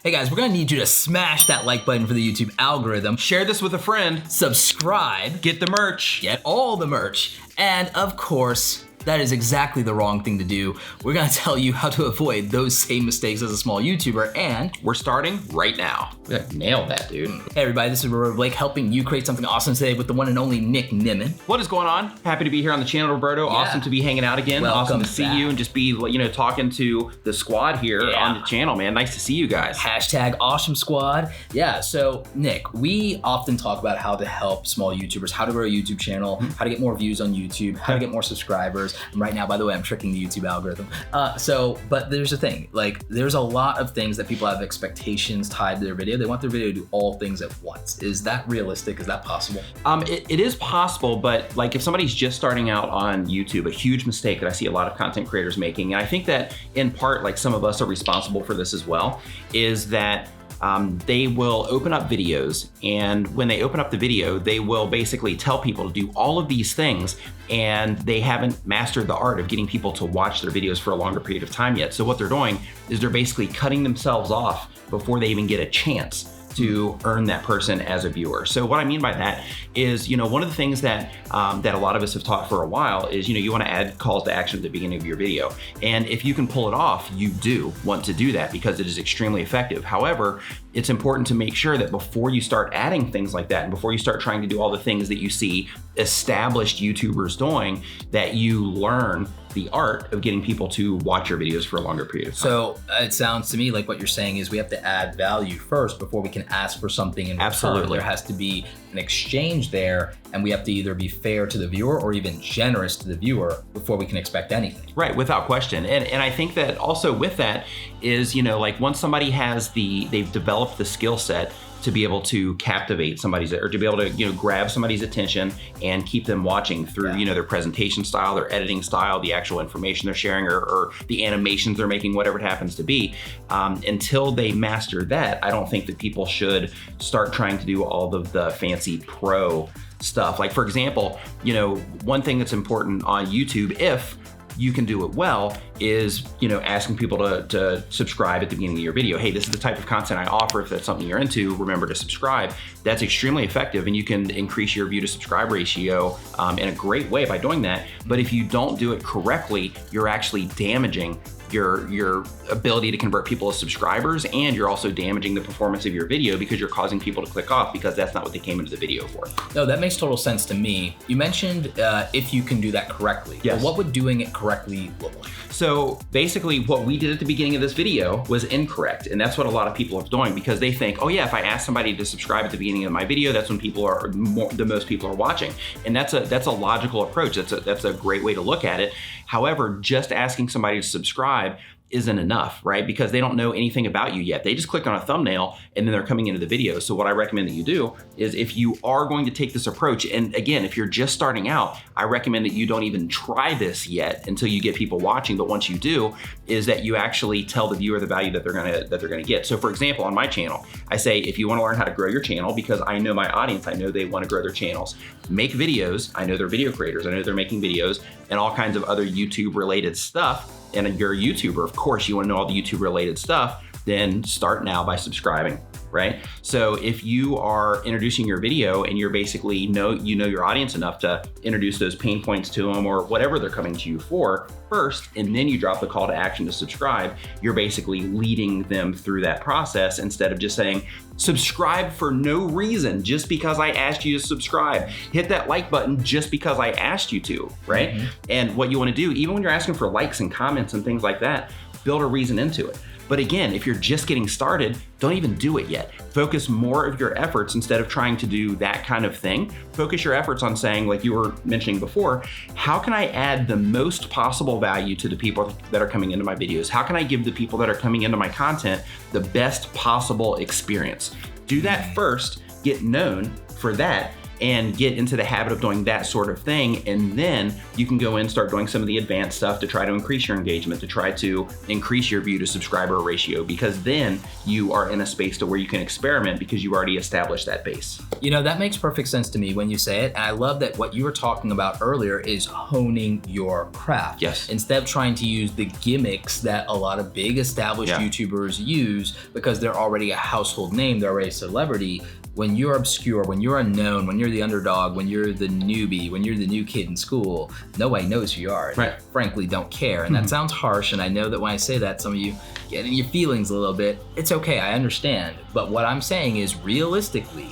Hey guys, we're gonna need you to smash that like button for the YouTube algorithm. Share this with a friend. Subscribe. Get the merch. Get all the merch. And of course, that is exactly the wrong thing to do. We're gonna tell you how to avoid those same mistakes as a small YouTuber, and we're starting right now. We nailed that, dude. Hey everybody, this is Roberto Blake helping you create something awesome today with the one and only Nimmin. What is going on? Happy to be here on the channel, Roberto. Yeah. Awesome to be hanging out again. Welcome awesome to see you and just be, talking to the squad here on the channel, man. Nice to see you guys. Hashtag awesome squad. Yeah, so Nick, we often talk about how to help small YouTubers, how to grow a YouTube channel, how to get more views on YouTube, how to get more subscribers. And right now, by the way, I'm tricking the YouTube algorithm. But there's a thing, there's a lot of things that people have expectations tied to their video. They want their video to do all things at once. Is that realistic? Is that possible? It is possible, but if somebody's just starting out on YouTube, a huge mistake that I see a lot of content creators making, and I think that in part, some of us are responsible for this as well, is that they will open up videos, and when they open up the video, they will basically tell people to do all of these things, and they haven't mastered the art of getting people to watch their videos for a longer period of time yet. So what they're doing is they're basically cutting themselves off before they even get a chance to earn that person as a viewer. So what I mean by that is, one of the things that that a lot of us have taught for a while is, you want to add calls to action at the beginning of your video. And if you can pull it off, you do want to do that because it is extremely effective. However, it's important to make sure that before you start adding things like that, and before you start trying to do all the things that you see established YouTubers doing, that you learn the art of getting people to watch your videos for a longer period of time. So it sounds to me like what you're saying is we have to add value first before we can ask for something in return. Absolutely. There has to be an exchange there, and we have to either be fair to the viewer or even generous to the viewer before we can expect anything. Right, without question. And I think that also with that is, once somebody has they've developed the skill set to be able to captivate somebody's, or to be able to, grab somebody's attention and keep them watching through, their presentation style, their editing style, the actual information they're sharing, or the animations they're making, whatever it happens to be. Until they master that, I don't think that people should start trying to do all of the fancy pro stuff. For example, one thing that's important on YouTube, if you can do it well, is asking people to subscribe at the beginning of your video. Hey, this is the type of content I offer. If that's something you're into, remember to subscribe. That's extremely effective, and you can increase your view to subscribe ratio in a great way by doing that. But if you don't do it correctly, you're actually damaging your ability to convert people as subscribers, and you're also damaging the performance of your video because you're causing people to click off because that's not what they came into the video for. No, that makes total sense to me. You mentioned if you can do that correctly. Yes. Well, what would doing it correctly look like? So basically what we did at the beginning of this video was incorrect, and that's what a lot of people are doing, because they think, oh yeah, if I ask somebody to subscribe at the beginning of my video, that's when the most people are watching. And that's a logical approach. That's a great way to look at it. However, just asking somebody to subscribe isn't enough, right? Because they don't know anything about you yet. They just click on a thumbnail and then they're coming into the video. So what I recommend that you do is, if you are going to take this approach, and again, if you're just starting out, I recommend that you don't even try this yet until you get people watching. But once you do, is that you actually tell the viewer the value that they're gonna get. So for example, on my channel, I say, if you want to learn how to grow your channel, because I know my audience, I know they want to grow their channels, make videos. I know they're video creators. I know they're making videos and all kinds of other YouTube related stuff. And you're a YouTuber, of course, you want to know all the YouTube related stuff, then start now by subscribing, right? So if you are introducing your video and you're basically you know your audience enough to introduce those pain points to them, or whatever they're coming to you for first, and then you drop the call to action to subscribe, you're basically leading them through that process, instead of just saying, subscribe for no reason, just because I asked you to subscribe. Hit that like button just because I asked you to, right? Mm-hmm. And what you want to do, even when you're asking for likes and comments and things like that, build a reason into it. But again, if you're just getting started, don't even do it yet. Focus more of your efforts, instead of trying to do that kind of thing. Focus your efforts on saying, like you were mentioning before, how can I add the most possible value to the people that are coming into my videos? How can I give the people that are coming into my content the best possible experience? Do that first, get known for that, and get into the habit of doing that sort of thing. And then you can go in and start doing some of the advanced stuff to try to increase your engagement, to try to increase your view to subscriber ratio, because then you are in a space to where you can experiment because you already established that base. You know, that makes perfect sense to me when you say it. And I love that what you were talking about earlier is honing your craft. Yes. Instead of trying to use the gimmicks that a lot of big established YouTubers use because they're already a household name, they're already a celebrity. When you're obscure, when you're unknown, when you're the underdog, when you're the newbie, when you're the new kid in school, nobody knows who you are. Right. Frankly, don't care. And that sounds harsh. And I know that when I say that, some of you get in your feelings a little bit. It's okay, I understand. But what I'm saying is realistically,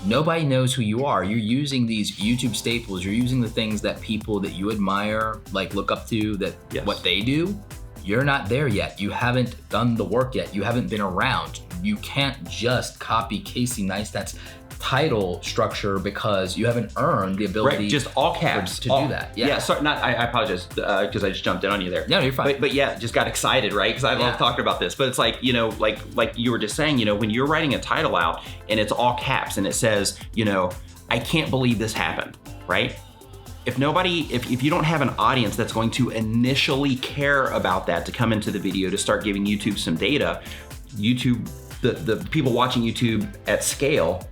nobody knows who you are. You're using these YouTube staples. You're using the things that people that you admire, like look up to, that what they do. You're not there yet. You haven't done the work yet. You haven't been around. You can't just copy Casey Neistat's title structure because you haven't earned the ability just all caps to do that. Yeah, sorry, I apologize because I just jumped in on you there. No, you're fine. But yeah, just got excited, right? Because I love talking about this. But it's like, you know, like you were just saying, you know, when you're writing a title out and it's all caps and it says, you know, I can't believe this happened, right? If you don't have an audience that's going to initially care about that to come into the video to start giving YouTube some data, the people watching YouTube at scale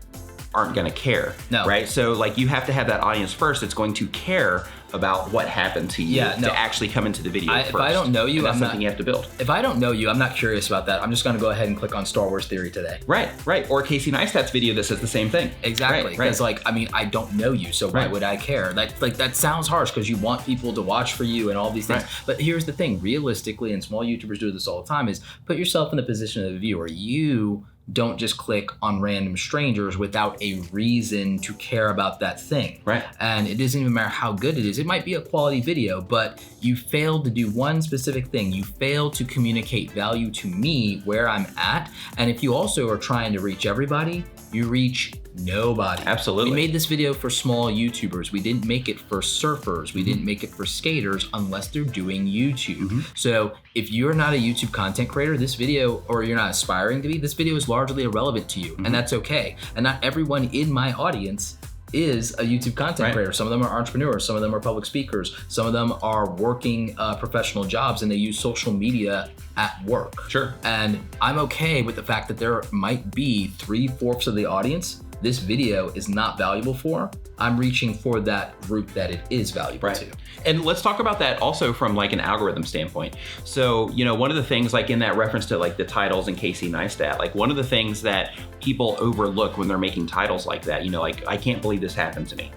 aren't going to care, right? So like you have to have that audience first that's going to care about what happened to you to actually come into the video first. If I don't know you, that's something you have to build. If I don't know you, I'm not curious about that. I'm just going to go ahead and click on Star Wars Theory today. Right. Or Casey Neistat's video that says the same thing. Exactly. Because like, I mean, I don't know you, so why would I care? That sounds harsh because you want people to watch for you and all these things. But here's the thing, realistically, and small YouTubers do this all the time, is put yourself in the position of the viewer. You don't just click on random strangers without a reason to care about that thing. Right. And it doesn't even matter how good it is. It might be a quality video, but you failed to do one specific thing. You failed to communicate value to me where I'm at. And if you also are trying to reach everybody, you reach nobody. Absolutely. We made this video for small YouTubers. We didn't make it for surfers. We didn't make it for skaters unless they're doing YouTube. So if you're not a YouTube content creator, this video, or you're not aspiring to be, this video is largely irrelevant to you, and that's okay. And not everyone in my audience is a YouTube content creator. Some of them are entrepreneurs, some of them are public speakers, some of them are working professional jobs and they use social media at work. Sure. And I'm okay with the fact that there might be 3/4 of the audience this video is not valuable for. I'm reaching for that group that it is valuable to. And let's talk about that also from like an algorithm standpoint. So, you know, one of the things like in that reference to like the titles and Casey Neistat, like one of the things that people overlook when they're making titles like that, you know, like I can't believe this happened to me,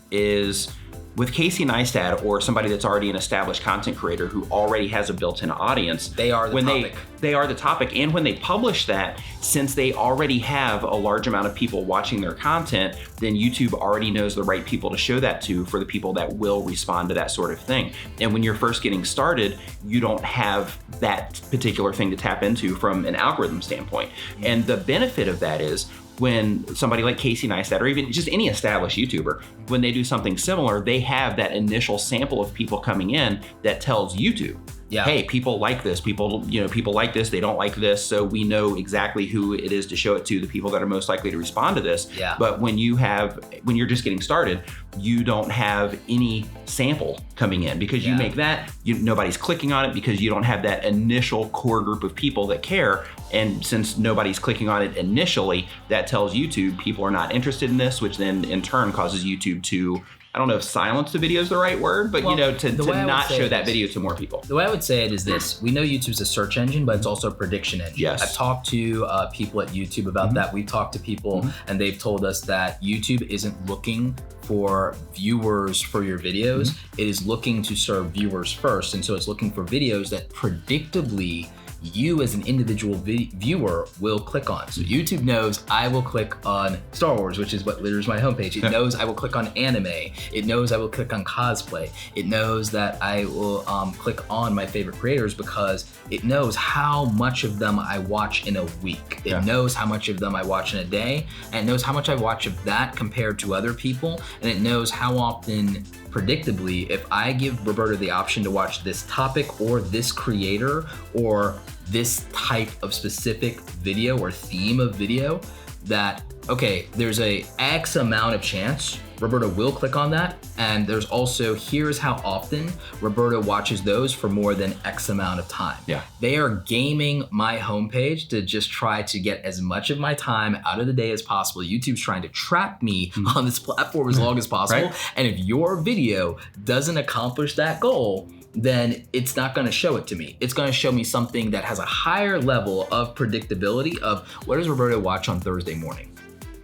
is with Casey Neistat or somebody that's already an established content creator who already has a built-in audience, they are the topic. They are the topic. And when they publish that, since they already have a large amount of people watching their content, then YouTube already knows the right people to show that to for the people that will respond to that sort of thing. And when you're first getting started, you don't have that particular thing to tap into from an algorithm standpoint. And the benefit of that is when somebody like Casey Neistat or even just any established YouTuber, when they do something similar, they have that initial sample of people coming in that tells YouTube, hey, people like this, people like this, they don't like this, so we know exactly who it is to show it to, the people that are most likely to respond to this. But when you're just getting started, you don't have any sample coming in because you make that, nobody's clicking on it because you don't have that initial core group of people that care. And since nobody's clicking on it initially, that tells YouTube people are not interested in this, which then in turn causes YouTube to, I don't know if silence the video is the right word, but you know, to not show that video to more people. The way I would say it is this: we know YouTube's a search engine, but it's also a prediction engine. Yes. I've talked to people at YouTube about that. We've talked to people and they've told us that YouTube isn't looking for viewers for your videos. It is looking to serve viewers first. And so it's looking for videos that predictably you as an individual viewer will click on. So YouTube knows I will click on Star Wars, which is what litters my homepage. It knows I will click on anime. It knows I will click on cosplay. It knows that I will click on my favorite creators because it knows how much of them I watch in a week. It knows how much of them I watch in a day, and it knows how much I watch of that compared to other people, and it knows how often, predictably, if I give Roberto the option to watch this topic or this creator or this type of specific video or theme of video, that okay, there's a X amount of chance Roberto will click on that. And there's also, here's how often Roberto watches those for more than X amount of time. Yeah. They are gaming my homepage to just try to get as much of my time out of the day as possible. YouTube's trying to trap me on this platform as long as possible. Right. And if your video doesn't accomplish that goal, then it's not going to show it to me. It's going to show me something that has a higher level of predictability of what does Roberto watch on Thursday morning?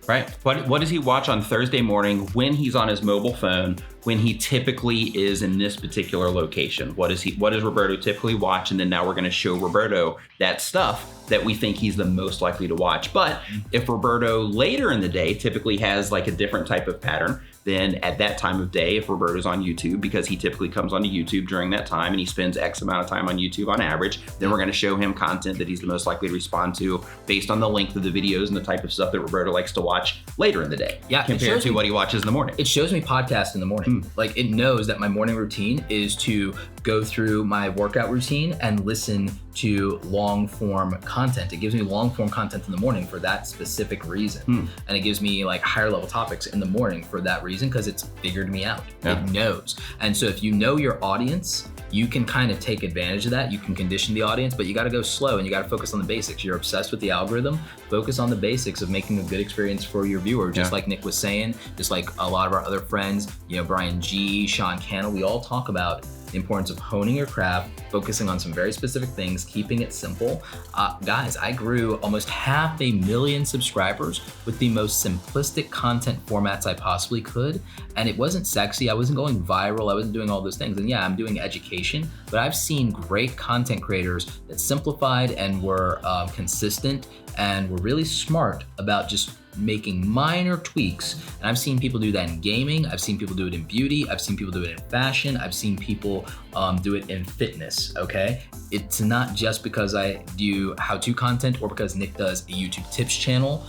Right. What does he watch on Thursday morning when he's on his mobile phone, when he typically is in this particular location? What does Roberto typically watch? And then now we're going to show Roberto that stuff that we think he's the most likely to watch. But if Roberto later in the day typically has like a different type of pattern, then at that time of day, if Roberto's on YouTube, because he typically comes onto YouTube during that time and he spends X amount of time on YouTube on average, then we're going to show him content that he's the most likely to respond to based on the length of the videos and the type of stuff that Roberto likes to watch later in the day, compared to what he watches in the morning. It shows me podcasts in the morning. Like it knows that my morning routine is to go through my workout routine and listen to long form content. It gives me long form content in the morning for that specific reason. And it gives me like higher level topics in the morning for that reason, because it's figured me out. Yeah. It knows. And so if you know your audience, you can kind of take advantage of that. You can condition the audience, but you got to go slow and you got to focus on the basics. You're obsessed with the algorithm. Focus on the basics of making a good experience for your viewer. Just like Nick was saying, just like a lot of our other friends, you know, Brian G, Sean Cannell, we all talk about the importance of honing your craft, focusing on some very specific things, keeping it simple. Guys, I grew almost 500,000 subscribers with the most simplistic content formats I possibly could. And it wasn't sexy, I wasn't going viral, I wasn't doing all those things. And yeah, I'm doing education, but I've seen great content creators that simplified and were consistent and were really smart about just making minor tweaks. And I've seen people do that in gaming. I've seen people do it in beauty. I've seen people do it in fashion. I've seen people do it in fitness, okay? It's not just because I do how-to content or because Nick does a YouTube tips channel.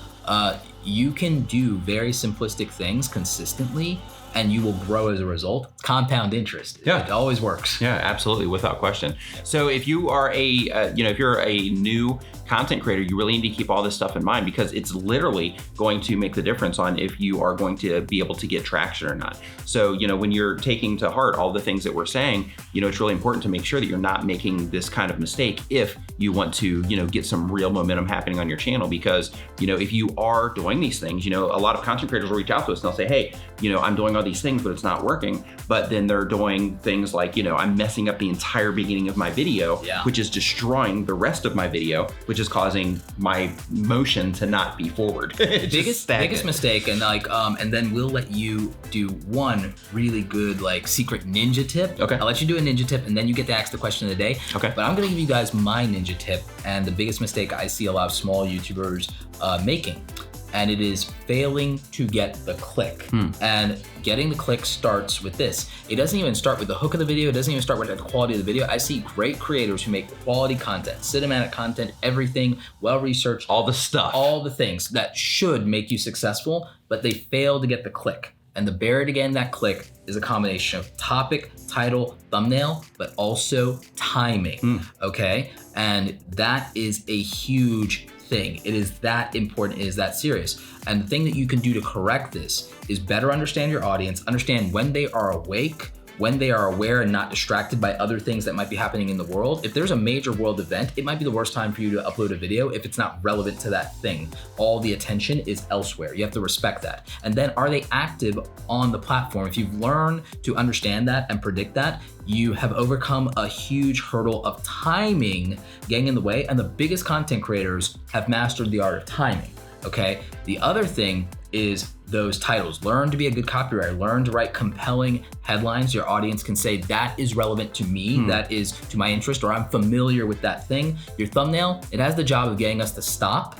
You can do very simplistic things consistently and you will grow as a result. Compound interest. Yeah. It always works. Yeah, absolutely, without question. So if you are if you're a new content creator, you really need to keep all this stuff in mind, because it's literally going to make the difference on if you are going to be able to get traction or not. So, when you're taking to heart all the things that we're saying, it's really important to make sure that you're not making this kind of mistake if you want to, get some real momentum happening on your channel. Because, if you are doing these things, a lot of content creators will reach out to us and they'll say, hey, I'm doing all these things, but it's not working. But then they're doing things like, I'm messing up the entire beginning of my video, which is destroying the rest of my video, which is causing my motion to not be forward. biggest mistake. And and then we'll let you do one really good secret ninja tip. Okay. I'll let you do a ninja tip and then you get to ask the question of the day. Okay. But I'm gonna give you guys my ninja tip and the biggest mistake I see a lot of small YouTubers making. And it is failing to get the click. And getting the click starts with this. It doesn't even start with the hook of the video. It doesn't even start with the quality of the video. I see great creators who make quality content, cinematic content, everything, well-researched. All the stuff. All the things that should make you successful, but they fail to get the click. And the barrier to getting that click is a combination of topic, title, thumbnail, but also timing, okay? And that is a huge thing. It is that important, it is that serious. And the thing that you can do to correct this is better understand your audience, understand when they are awake, when they are aware and not distracted by other things that might be happening in the world. If there's a major world event, it might be the worst time for you to upload a video if it's not relevant to that thing. All the attention is elsewhere. You have to respect that. And then are they active on the platform? If you've learned to understand that and predict that, you have overcome a huge hurdle of timing getting in the way. And the biggest content creators have mastered the art of timing, okay? The other thing is those titles. Learn to be a good copywriter. Learn to write compelling headlines. Your audience can say, that is relevant to me, that is to my interest, or I'm familiar with that thing. Your thumbnail, it has the job of getting us to stop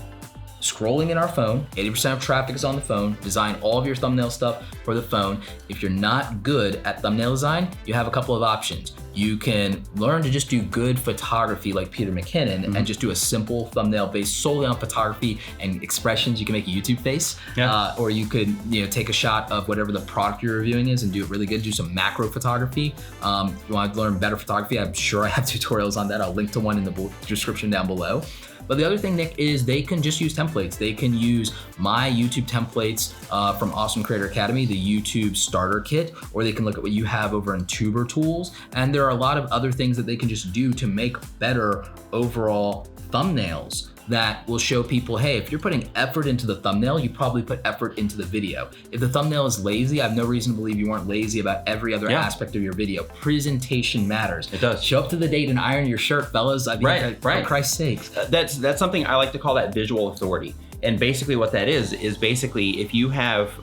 scrolling in our phone. 80% of traffic is on the phone. Design all of your thumbnail stuff for the phone. If you're not good at thumbnail design, you have a couple of options. You can learn to just do good photography like Peter McKinnon and just do a simple thumbnail based solely on photography and expressions. You can make a YouTube face, or you could take a shot of whatever the product you're reviewing is and do it really good. Do some macro photography. If you want to learn better photography, I'm sure I have tutorials on that. I'll link to one in the description down below. But the other thing, Nick, is they can just use templates. They can use my YouTube templates from Awesome Creator Academy, the YouTube starter kit, or they can look at what you have over in Tuber Tools. And there are a lot of other things that they can just do to make better overall thumbnails that will show people, hey, if you're putting effort into the thumbnail, you probably put effort into the video. If the thumbnail is lazy, I have no reason to believe you weren't lazy about every other aspect of your video. Presentation matters. It does. Show up to the date and iron your shirt, fellas. I mean, for Christ's sakes. That's something I like to call that visual authority. And basically what that is basically if you have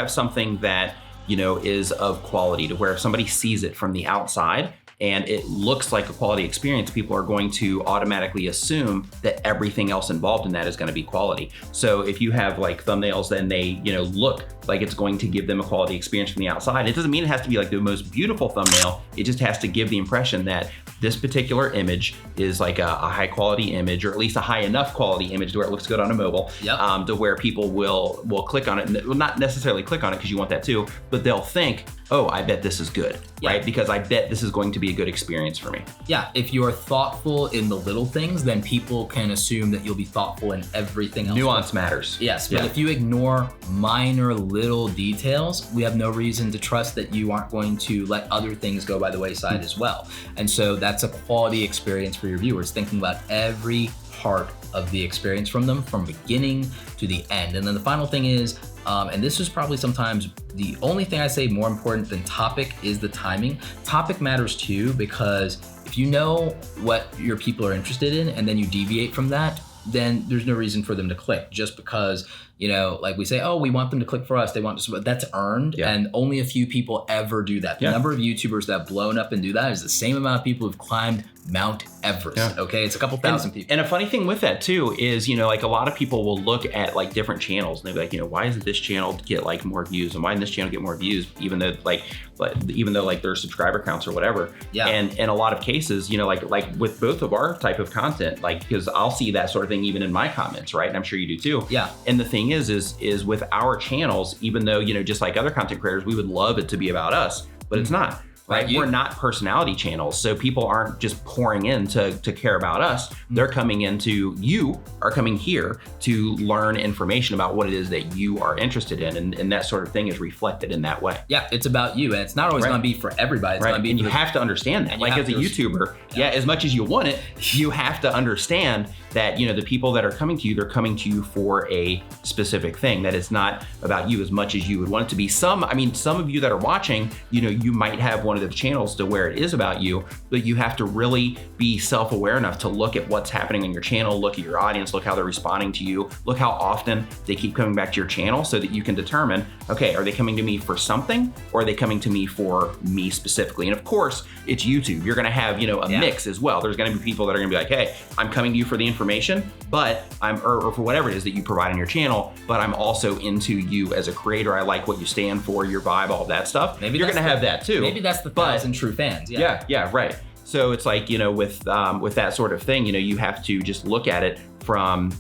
something that, you know, is of quality to where if somebody sees it from the outside, and it looks like a quality experience, people are going to automatically assume that everything else involved in that is going to be quality. So if you have like thumbnails, then they, you know, look like it's going to give them a quality experience from the outside. It doesn't mean it has to be like the most beautiful thumbnail. It just has to give the impression that this particular image is like a high quality image, or at least a high enough quality image to where it looks good on a mobile, to where people will click on it. Will not necessarily click on it because you want that too, but they'll think, oh, I bet this is good, right? Because I bet this is going to be a good experience for me. Yeah, if you're thoughtful in the little things, then people can assume that you'll be thoughtful in everything else. Nuance matters. Yes, but if you ignore minor little details, we have no reason to trust that you aren't going to let other things go by the wayside as well. And so that's a quality experience for your viewers, thinking about every part of the experience from them, from beginning to the end. And then the final thing is, and this is probably sometimes the only thing I say more important than topic, is the timing. Topic matters too, because if you know what your people are interested in and then you deviate from that, then there's no reason for them to click just because, you know, like we say, oh, we want them to click for us. They want to, that's earned. And only a few people ever do that. The number of YouTubers that have blown up and do that is the same amount of people who've climbed Mount Everest. Okay, it's a couple thousand people. And a funny thing with that too is, you know, like a lot of people will look at like different channels and they'll be like, you know, why doesn't this channel get like more views, and why didn't this channel get more views, even though like their subscriber counts or whatever. And in a lot of cases, you know, like with both of our type of content, like, because I'll see that sort of thing even in my comments, right? And I'm sure you do too. And the thing is with our channels, even though, you know, just like other content creators, we would love it to be about us, but it's not. Right? We're not personality channels, so people aren't just pouring in to care about us. They're coming into, you are coming here to learn information about what it is that you are interested in, and that sort of thing is reflected in that way. Yeah, it's about you, and it's not always going to be for everybody. It's going to be, and you have to understand that. Like as a YouTuber, as much as you want it, you have to understand that, you know, the people that are coming to you, they're coming to you for a specific thing. That it's not about you as much as you would want it to be. Some of you that are watching, you know, you might have one of the channels to where it is about you, but you have to really be self-aware enough to look at what's happening on your channel, look at your audience, look how they're responding to you, look how often they keep coming back to your channel, so that you can determine, okay, are they coming to me for something, or are they coming to me for me specifically? And of course, it's YouTube. You're gonna have, you know, a mix as well. There's gonna be people that are gonna be like, hey, I'm coming to you for the information, but or for whatever it is that you provide on your channel, but I'm also into you as a creator. I like what you stand for, your vibe, all of that stuff. Maybe you're gonna have that too. Maybe that's the thousand true fans. Yeah, right. So it's like, you know, with that sort of thing, you know, you have to just look at it from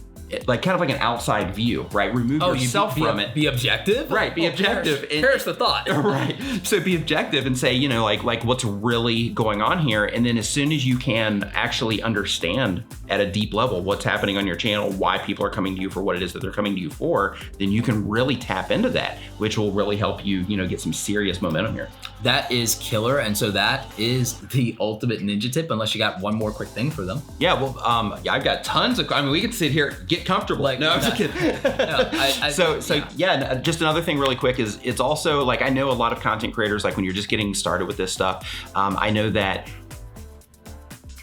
like kind of like an outside view, right? Remove yourself from it. Be objective? Right, be objective. Perish the thought. Right. So be objective and say, you know, like what's really going on here. And then as soon as you can actually understand at a deep level what's happening on your channel, why people are coming to you for what it is that they're coming to you for, then you can really tap into that, which will really help you, you know, get some serious momentum here. That is killer. And so that is the ultimate ninja tip, unless you got one more quick thing for them. Yeah, well, I've got tons of, we can sit here, get comfortable. Like, no, I'm just kidding. Just another thing really quick is it's also like, I know a lot of content creators, like when you're just getting started with this stuff, I know that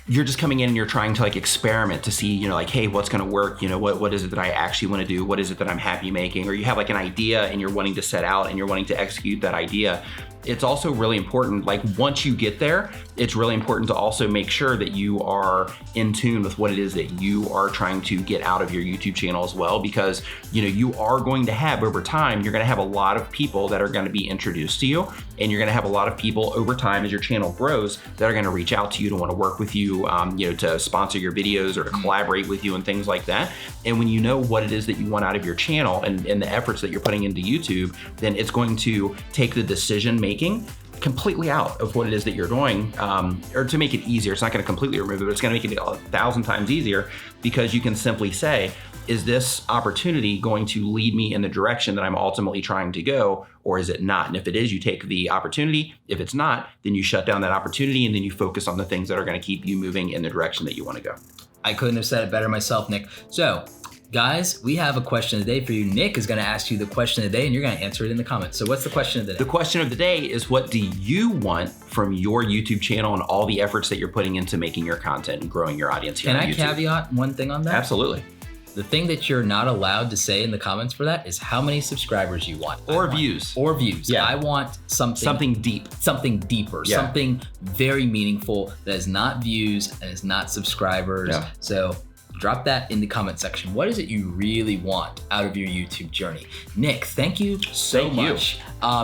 you're just coming in and you're trying to like experiment to see, you know, like, hey, what's going to work? You know, what is it that I actually want to do? What is it that I'm happy making? Or you have like an idea and you're wanting to set out and you're wanting to execute that idea. It's also really important, like once you get there, it's really important to also make sure that you are in tune with what it is that you are trying to get out of your YouTube channel as well, because, you know, you are going to have over time, you're going to have a lot of people that are going to be introduced to you, and you're going to have a lot of people over time as your channel grows that are going to reach out to you to want to work with you, you know, to sponsor your videos or to collaborate with you and things like that. And when you know what it is that you want out of your channel and the efforts that you're putting into YouTube, then it's going to take the decision making completely out of what it is that you're doing, or to make it easier. It's not going to completely remove it, but it's going to make it 1,000 times easier, because you can simply say, is this opportunity going to lead me in the direction that I'm ultimately trying to go, or is it not? And if it is, you take the opportunity. If it's not, then you shut down that opportunity, and then you focus on the things that are going to keep you moving in the direction that you want to go. I couldn't have said it better myself, Nick. So, guys, we have a question of the day for you. Nick is going to ask you the question of the day, and you're going to answer it in the comments. So what's the question of the day? The question of the day is, what do you want from your YouTube channel and all the efforts that you're putting into making your content and growing your audience here on YouTube? Can I caveat one thing on that? Absolutely. The thing that you're not allowed to say in the comments for that is how many subscribers you want. Or views. Or views. Yeah. I want something deep. Something deeper. Yeah. Something very meaningful that is not views and is not subscribers. Yeah. So drop that in the comment section. What is it you really want out of your YouTube journey? Nick, thank you so much.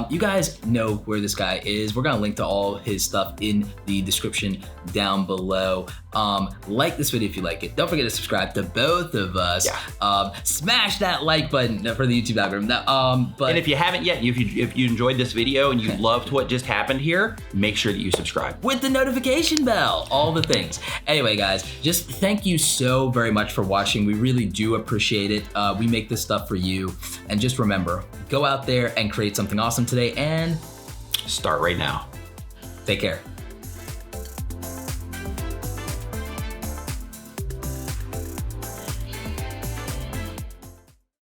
You guys know where this guy is. We're gonna link to all his stuff in the description down below. Like this video if you like it. Don't forget to subscribe to both of us. Yeah. Smash that like button for the YouTube algorithm. And if you haven't yet, if you enjoyed this video and you loved what just happened here, make sure that you subscribe. With the notification bell, all the things. Anyway, guys, just thank you so very much for watching. We really do appreciate it. We make this stuff for you. And just remember, go out there and create something awesome today, and start right now. Take care.